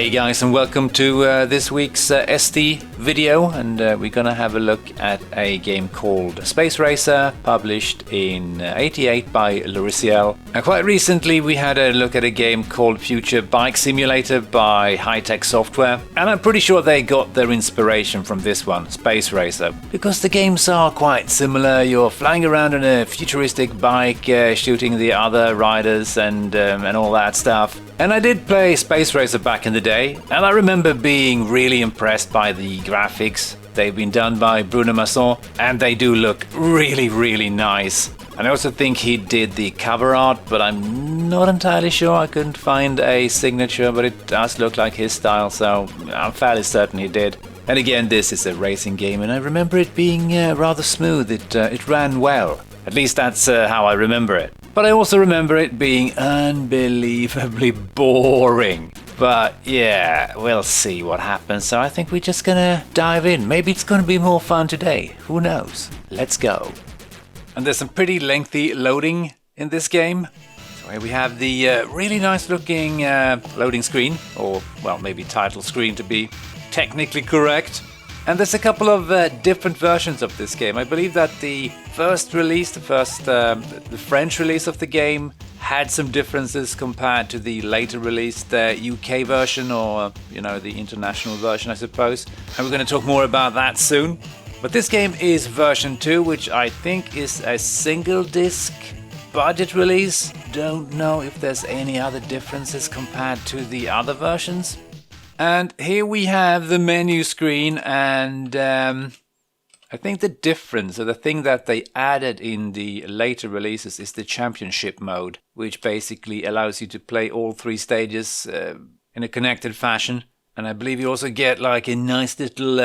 Hey guys, and welcome to this week's ST video, and we're gonna have a look at a game called Space Racer, published in '88 by Loriciel. And quite recently we had a look at a game called Future Bike Simulator by High-Tech Software, and I'm pretty sure they got their inspiration from this one, Space Racer, because the games are quite similar. You're flying around on a futuristic bike, shooting the other riders and all that stuff. And I did play Space Racer back in the day, and I remember being really impressed by the graphics. They've been done by Bruno Masson, and they do look really, really nice. And I also think he did the cover art, but I'm not entirely sure. I couldn't find a signature, but it does look like his style, so I'm fairly certain he did. And again, this is a racing game, and I remember it being rather smooth. It ran well. At least that's how I remember it. But I also remember it being unbelievably boring. But yeah, we'll see what happens. So I think we're just gonna dive in. Maybe it's gonna be more fun today. Who knows? Let's go. And there's some pretty lengthy loading in this game. So here we have the really nice looking loading screen, or well, maybe title screen to be technically correct. And there's a couple of different versions of this game. I believe that the first release, the French release of the game had some differences compared to the later released UK version, or the international version, I suppose. And we're going to talk more about that soon. But this game is version 2, which I think is a single disc budget release. Don't know if there's any other differences compared to the other versions. And here we have the menu screen, and I think the difference, or the thing that they added in the later releases, is the championship mode, which basically allows you to play all 3 stages in a connected fashion. And I believe you also get like a nice little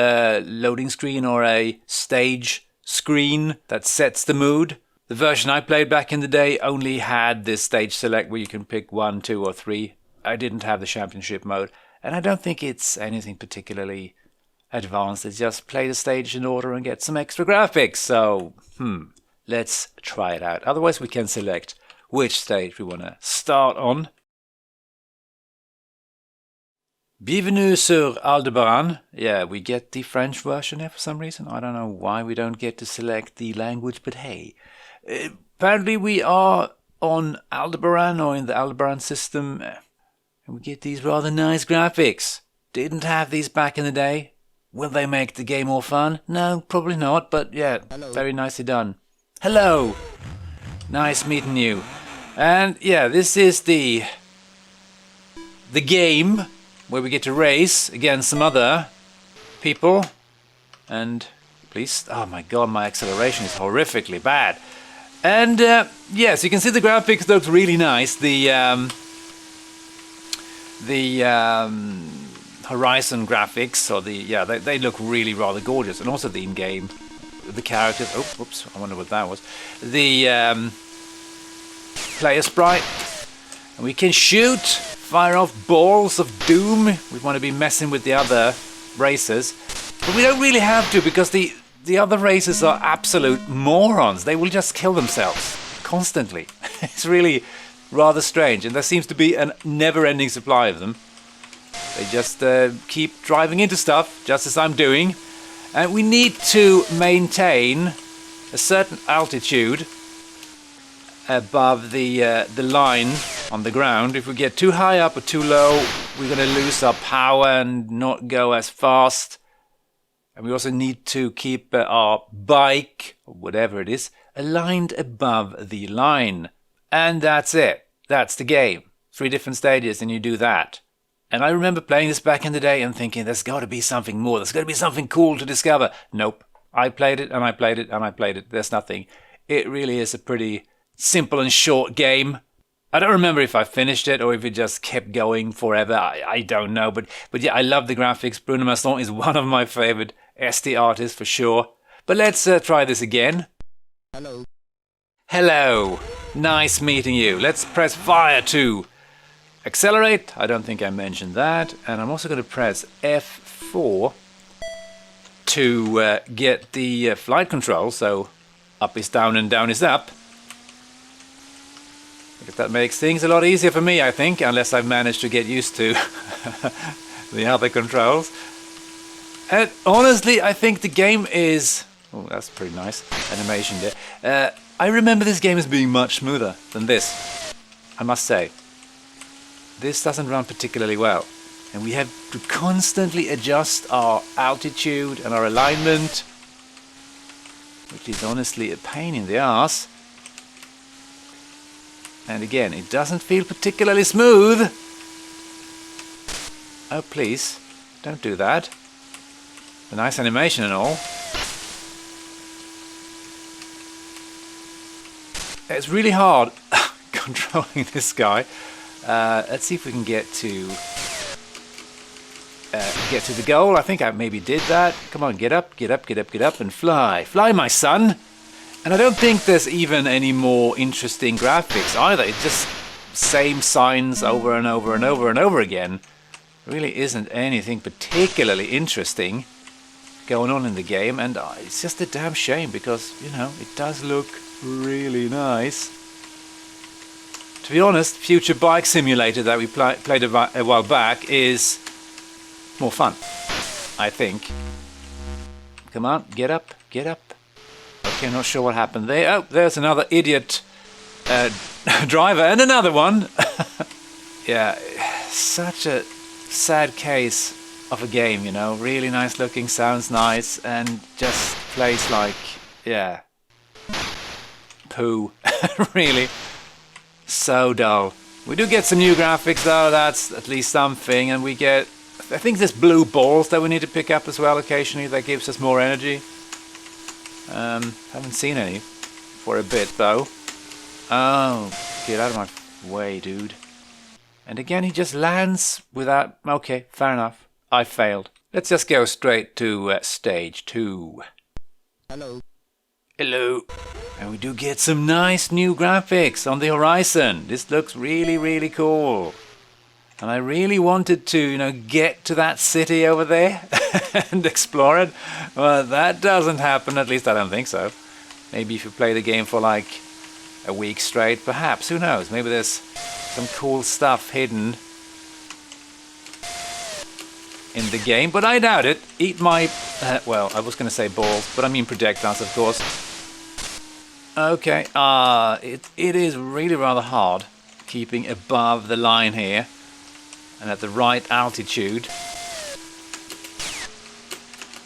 loading screen or a stage screen that sets the mood. The version I played back in the day only had this stage select where you can pick 1, 2 or 3. I didn't have the championship mode. And I don't think it's anything particularly advanced. It's just play the stage in order and get some extra graphics. So, let's try it out. Otherwise, we can select which stage we want to start on. Bienvenue sur Aldebaran. Yeah, we get the French version here for some reason. I don't know why we don't get to select the language, but hey. Apparently we are on Aldebaran, or in the Aldebaran system. And we get these rather nice graphics. Didn't have these back in the day. Will they make the game more fun? No, probably not, but yeah, hello. Very nicely done. Hello! Nice meeting you. And yeah, this is the game where we get to race against some other people. And please, oh my god, my acceleration is horrifically bad. And yes, you can see the graphics look really nice. The horizon graphics, or they look really rather gorgeous, and also the in-game, the characters. Oh, whoops! I wonder what that was. The player sprite, and we can shoot, fire off balls of doom. We want to be messing with the other racers, but we don't really have to, because the other racers are absolute morons. They will just kill themselves constantly. It's really rather strange, and there seems to be a never-ending supply of them. They just keep driving into stuff, just as I'm doing. And we need to maintain a certain altitude above the line on the ground. If we get too high up or too low, we're going to lose our power and not go as fast. And we also need to keep our bike, or whatever it is, aligned above the line. And that's it. That's the game. 3 different stages, and you do that. And I remember playing this back in the day and thinking, there's got to be something more. There's got to be something cool to discover. Nope. I played it, and I played it, and I played it. There's nothing. It really is a pretty simple and short game. I don't remember if I finished it or if it just kept going forever. I don't know. But yeah, I love the graphics. Bruno Masson is one of my favorite ST artists for sure. But let's try this again. Hello. Hello. Nice meeting you. Let's press fire to accelerate. I don't think I mentioned that. And I'm also going to press F4 to get the flight control. So up is down and down is up. If that makes things a lot easier for me, I think, unless I've managed to get used to the other controls. And honestly, I think the game is... Oh, that's pretty nice animation there. I remember this game as being much smoother than this, I must say. This doesn't run particularly well. And we have to constantly adjust our altitude and our alignment, which is honestly a pain in the ass. And again, it doesn't feel particularly smooth. Oh, please, don't do that. A nice animation and all. It's really hard controlling this guy. Let's see if we can get to the goal. I think I maybe did that. Come on, get up, get up, get up, get up, and fly. Fly, my son! And I don't think there's even any more interesting graphics either. It's just same signs over and over and over and over again. Really isn't anything particularly interesting going on in the game, and it's just a damn shame because, you know, it does look really nice. To be honest, Future Bike Simulator that we played a while back is more fun, I think. Come on, get up, get up. Okay, not sure what happened there. Oh, there's another idiot driver and another one. Yeah, such a sad case of a game, you know. Really nice looking, sounds nice, and just plays like, yeah, poo. Really, so dull. We do get some new graphics though, that's at least something, and we get, I think there's blue balls that we need to pick up as well occasionally, that gives us more energy. Haven't seen any for a bit though. Oh, get out of my way, dude. And again, he just lands without... Okay, fair enough. I failed. Let's just go straight to stage 2. Hello. Hello. And we do get some nice new graphics on the horizon. This looks really, really cool. And I really wanted to, you know, get to that city over there and explore it. Well, that doesn't happen, at least I don't think so. Maybe if you play the game for like a week straight, perhaps, who knows? Maybe there's some cool stuff hidden in the game, but I doubt it. Eat my, well, I was going to say balls, but I mean projectiles, of course. Okay, it is really rather hard keeping above the line here and at the right altitude.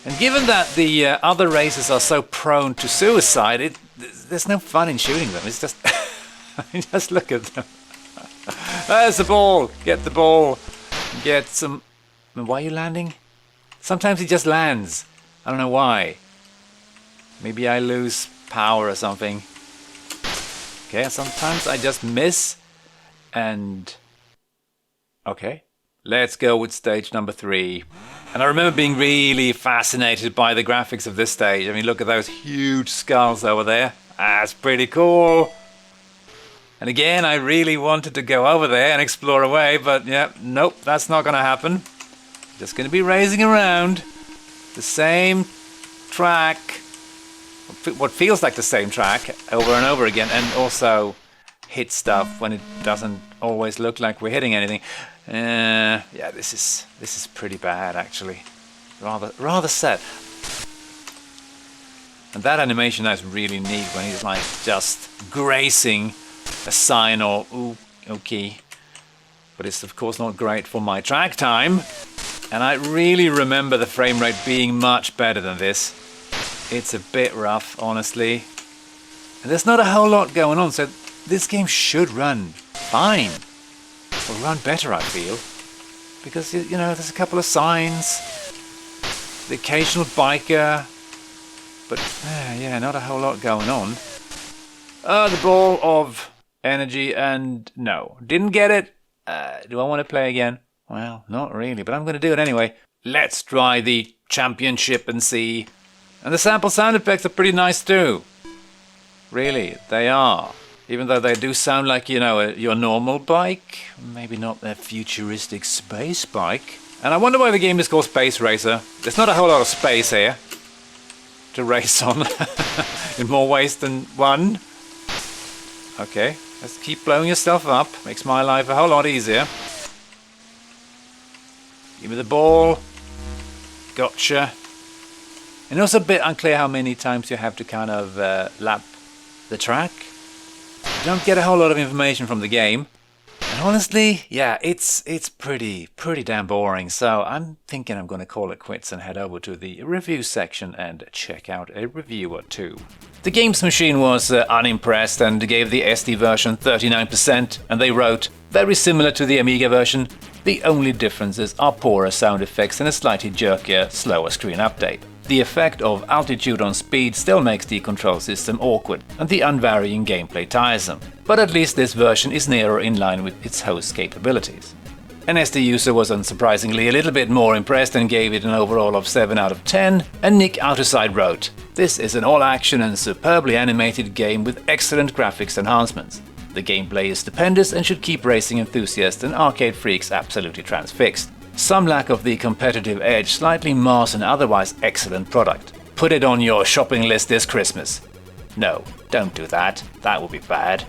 And given that the other racers are so prone to suicide, there's no fun in shooting them. It's just, just look at them. There's the ball. Get the ball. Get some. Why are you landing? Sometimes he just lands. I don't know why. Maybe I lose power or something. Okay, sometimes I just miss. And okay, let's go with stage number 3. And I remember being really fascinated by the graphics of this stage. I mean, look at those huge skulls over there. That's pretty cool. And again, I really wanted to go over there and explore away, but yeah, nope, that's not going to happen. Just going to be racing around the same track, what feels like the same track, over and over again, and also hit stuff when it doesn't always look like we're hitting anything. Yeah, this is pretty bad actually. Rather sad. And that animation is really neat when he's like just grazing a sign or ooh, okay. But it's of course not great for my track time. And I really remember the frame rate being much better than this. It's a bit rough, honestly. And there's not a whole lot going on, so this game should run fine. Or run better, I feel. Because, you know, there's a couple of signs. The occasional biker. But, yeah, not a whole lot going on. The ball of energy, and no. Didn't get it. Do I want to play again? Well, not really, but I'm going to do it anyway. Let's try the championship and see. And the sample sound effects are pretty nice too. Really, they are. Even though they do sound like, you know, your normal bike. Maybe not their futuristic space bike. And I wonder why the game is called Space Racer. There's not a whole lot of space here to race on. In more ways than one. Okay, let's keep blowing yourself up. Makes my life a whole lot easier. Give me the ball. Gotcha. And also a bit unclear how many times you have to kind of lap the track. You don't get a whole lot of information from the game. And honestly, yeah, it's pretty damn boring. So I'm thinking I'm going to call it quits and head over to the review section and check out a review or two. The Games Machine was unimpressed and gave the SD version 39%, and they wrote, very similar to the Amiga version, the only differences are poorer sound effects and a slightly jerkier, slower screen update. The effect of altitude on speed still makes the control system awkward and the unvarying gameplay tiresome, but at least this version is nearer in line with its host's capabilities. An SD user was unsurprisingly a little bit more impressed and gave it an overall of 7 out of 10, and Nick Outerside wrote, "This is an all-action and superbly animated game with excellent graphics enhancements. The gameplay is stupendous and should keep racing enthusiasts and arcade freaks absolutely transfixed. Some lack of the competitive edge slightly mars an otherwise excellent product. Put it on your shopping list this Christmas." No, don't do that. That would be bad.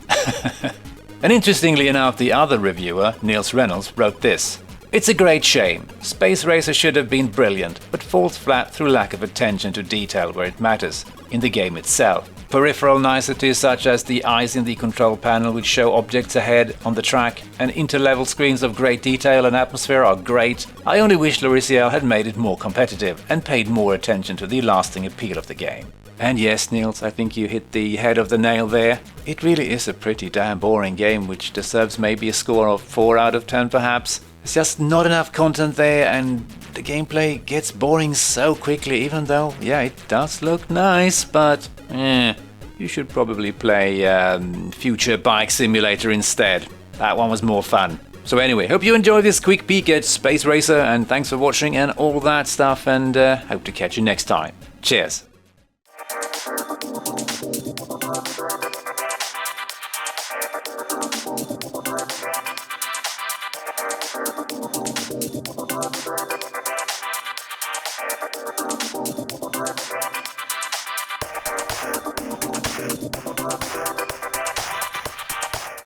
And interestingly enough, the other reviewer, Niels Reynolds, wrote this. "It's a great shame. Space Racer should have been brilliant, but falls flat through lack of attention to detail where it matters, in the game itself. Peripheral niceties such as the eyes in the control panel which show objects ahead on the track and interlevel screens of great detail and atmosphere are great. I only wish Lorisiel had made it more competitive and paid more attention to the lasting appeal of the game." And yes, Niels, I think you hit the head of the nail there. It really is a pretty damn boring game which deserves maybe a score of 4 out of 10 perhaps. There's just not enough content there and the gameplay gets boring so quickly, even though, yeah, it does look nice, but you should probably play Future Bike Simulator instead. That one was more fun. So anyway, hope you enjoyed this quick peek at Space Racer, and thanks for watching and all that stuff, and hope to catch you next time. Cheers!